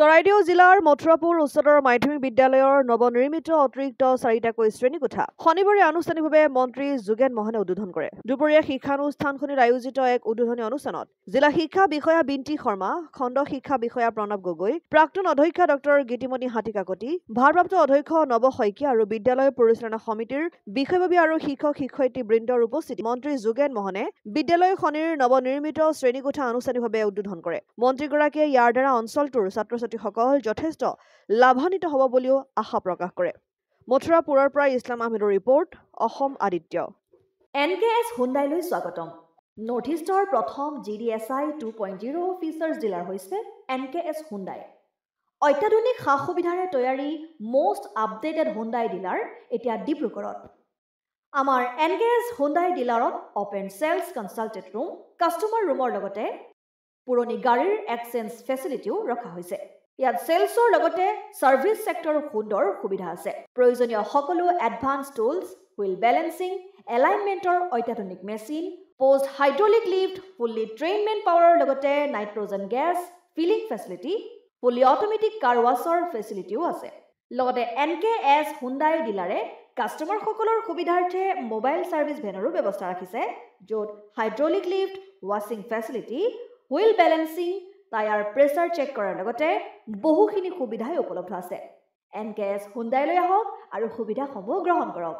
চৰাইদেউ জিলাৰ মথুৰাপুৰ উচ্চতৰ মাধ্যমিক বিদ্যালয়ৰ নৱনিৰ্মিত অতিৰিক্ত 4টাকৈ শ্ৰেণীকোঠা শনিবাৰে আনুষ্ঠানিকভাৱে মন্ত্ৰী যোগেন মহনে উদ্বোধন কৰে। দুপৰীয়া শিক্ষানুষ্ঠানখনিত আয়োজিত এক উদ্বোধনী অনুষ্ঠানত জিলা শিক্ষা বিষয়া বিন্তি শৰ্মা, খণ্ড শিক্ষা বিষয়া প্ৰণৱ গগৈ, প্ৰাক্তন অধ্যক্ষা ডক্টৰ গীতিমণি হাতীকাকতি, ভাৰপ্ৰাপ্ত অধ্যক্ষ নৱ শইকীয়া আৰু বিদ্যালয় পৰিচালনা সমিতিৰ বিষয়ববী আৰু শিক্ষক-শিক্ষয়িত্ৰী বৃন্দৰ উপস্থিতিত মন্ত্ৰী যোগেন মহনে বিদ্যালয়খনিৰ নৱনিৰ্মিত শ্ৰেণীকোঠা আনুষ্ঠানিকভাৱে উদ্বোধন কৰে। মন্ত্ৰীগৰাকীয়ে ইয়াৰ দ্বাৰা অঞ্চলটোৰ ছাত্ৰ-ছাত্ৰীসকল যথেষ্ট লাভান্বিত হ'ব বুলিও আশা প্ৰকাশ কৰে। মথুৰাপুৰৰ পৰা ইছলাম আহমেদৰ ৰিপৰ্ট, অসম আদিত্য। NKS হুণ্ডাইলৈ স্বাগতম। নৰ্থ ইষ্টৰ প্ৰথম GDSI 2.0 ফিচাৰ্ছ ডিলাৰ হৈছে NKS হুণ্ডাই। অত্যাধুনিক সা-সুবিধাৰে তৈয়াৰী মষ্ট আপডেটেড হুণ্ডাই ডিলাৰ এতিয়া ডিব্ৰুগড়ত। আমাৰ NKS হুণ্ডাই ডিলাৰত open sales consulted room, customer ৰুমৰ লগতে পুৰণি গাড়ীৰ এক্সচেঞ্জ ফেচিলিটিও ৰখা হৈছে। ইয়াত চেলছৰ লগতে ছাৰ্ভিচ ছেক্টৰৰ সুন্দৰ সুবিধা আছে। প্ৰয়োজনীয় সকলো এডভান্স টুলছ, হুইল বেলেন্সিং, এলাইনমেণ্টৰ অত্যাধুনিক machine, post hydraulic lift, fully train men পাৱাৰৰ লগতে nitrogen gas filling facility, fully automatic car washer ফেচিলিটিও আছে। লগতে NKS হুণ্ডাই ডিলাৰে কাষ্টমাৰসকলৰ সুবিধাৰ্থে মোবাইল ছাৰ্ভিচ ভেনৰো ব্যৱস্থা ৰাখিছে, য'ত হাইড্ৰলিক লিফ্ট, ৱাশ্বিং facility, wheel balancing, tyre pressure check কৰাৰ লগতে বহুখিনি সুবিধাই উপলব্ধ আছে। NKS হুণ্ডাইলৈ আহক আৰু সুবিধাসমূহ গ্ৰহণ কৰক।